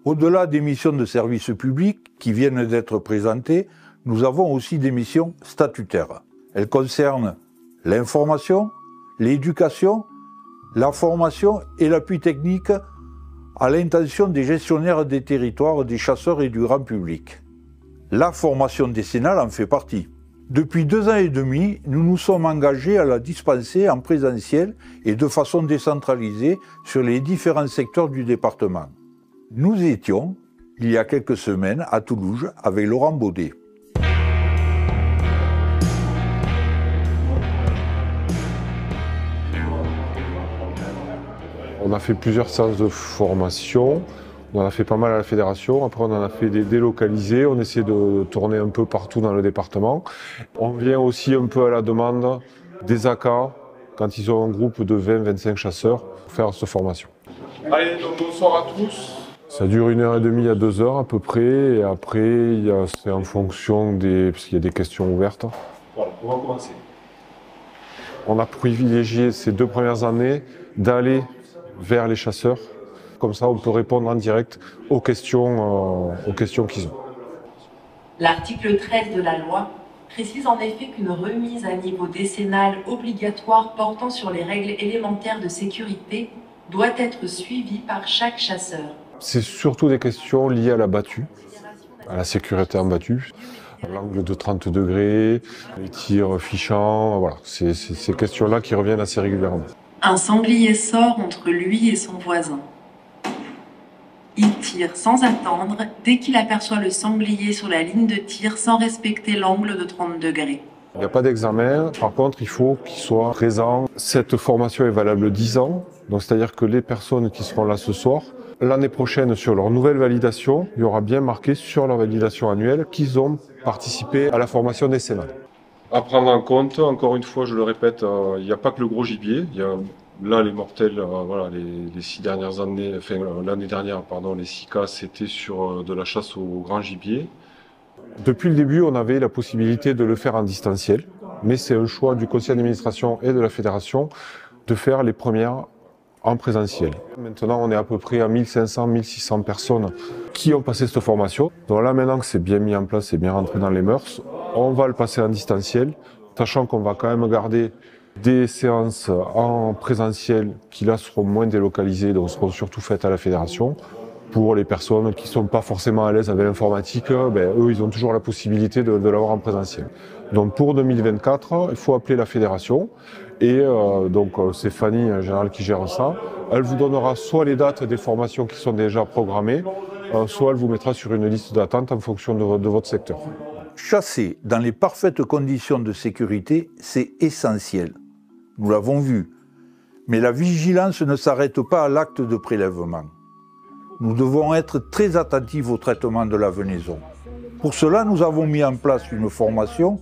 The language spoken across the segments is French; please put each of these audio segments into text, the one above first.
Au-delà des missions de service public qui viennent d'être présentées, nous avons aussi des missions statutaires. Elles concernent l'information, l'éducation, la formation et l'appui technique à l'intention des gestionnaires des territoires, des chasseurs et du grand public. La formation décennale en fait partie. Depuis 2 ans et demi, nous nous sommes engagés à la dispenser en présentiel et de façon décentralisée sur les différents secteurs du département. Nous étions, il y a quelques semaines, à Toulouse avec Laurent Baudet. On a fait plusieurs séances de formation, on en a fait pas mal à la fédération, après on en a fait des délocalisés, on essaie de tourner un peu partout dans le département. On vient aussi un peu à la demande des AK, quand ils ont un groupe de 20-25 chasseurs, pour faire cette formation. Allez, donc bonsoir à tous. Ça dure 1h30 à 2 heures à peu près, et après c'est en fonction parce qu'il y a des questions ouvertes. Voilà, on va commencer. On a privilégié ces 2 premières années d'aller vers les chasseurs. Comme ça, on peut répondre en direct aux questions qu'ils ont. L'article 13 de la loi précise en effet qu'une remise à niveau décennal obligatoire portant sur les règles élémentaires de sécurité doit être suivie par chaque chasseur. C'est surtout des questions liées à la battue, à la sécurité en battue, l'angle de 30 degrés, les tirs fichants, voilà. C'est ces questions-là qui reviennent assez régulièrement. Un sanglier sort entre lui et son voisin. Il tire sans attendre dès qu'il aperçoit le sanglier sur la ligne de tir sans respecter l'angle de 30 degrés. Il n'y a pas d'examen, par contre il faut qu'il soit présent. Cette formation est valable 10 ans, donc c'est-à-dire que les personnes qui seront là ce soir, l'année prochaine sur leur nouvelle validation, il y aura bien marqué sur leur validation annuelle qu'ils ont participé à la formation décennale. À prendre en compte, encore une fois je le répète, il n'y a pas que le gros gibier, il y a là les mortels, voilà, les 6 dernières années, enfin l'année dernière, pardon, les 6 cas, c'était sur de la chasse au grand gibier. Depuis le début, on avait la possibilité de le faire en distanciel, mais c'est un choix du conseil d'administration et de la fédération de faire les premières en présentiel. Maintenant, on est à peu près à 1500-1600 personnes qui ont passé cette formation. Donc là, maintenant que c'est bien mis en place, c'est bien rentré dans les mœurs, on va le passer en distanciel, sachant qu'on va quand même garder des séances en présentiel qui là seront moins délocalisées, donc seront surtout faites à la fédération. Pour les personnes qui ne sont pas forcément à l'aise avec l'informatique, eux, ils ont toujours la possibilité de l'avoir en présentiel. Donc pour 2024, il faut appeler la fédération et donc c'est Fanny en général qui gère ça. Elle vous donnera soit les dates des formations qui sont déjà programmées, soit elle vous mettra sur une liste d'attente en fonction de votre secteur. Chasser dans les parfaites conditions de sécurité, c'est essentiel. Nous l'avons vu. Mais la vigilance ne s'arrête pas à l'acte de prélèvement. Nous devons être très attentifs au traitement de la venaison. Pour cela, nous avons mis en place une formation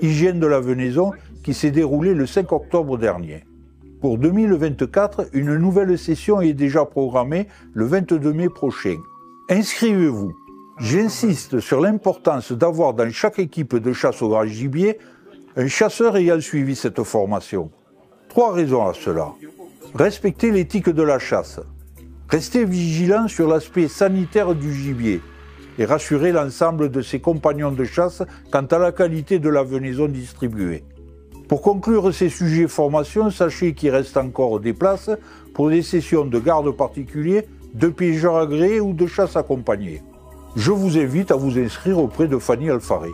hygiène de la venaison qui s'est déroulée le 5 octobre dernier. Pour 2024, une nouvelle session est déjà programmée le 22 mai prochain. Inscrivez-vous. J'insiste sur l'importance d'avoir dans chaque équipe de chasse au grand gibier un chasseur ayant suivi cette formation. 3 raisons à cela. Respecter l'éthique de la chasse. Rester vigilant sur l'aspect sanitaire du gibier et rassurer l'ensemble de ses compagnons de chasse quant à la qualité de la venaison distribuée. Pour conclure ces sujets formation, sachez qu'il reste encore des places pour des sessions de garde particulier, de piégeurs agréés ou de chasse accompagnée. Je vous invite à vous inscrire auprès de Fanny Alfaré.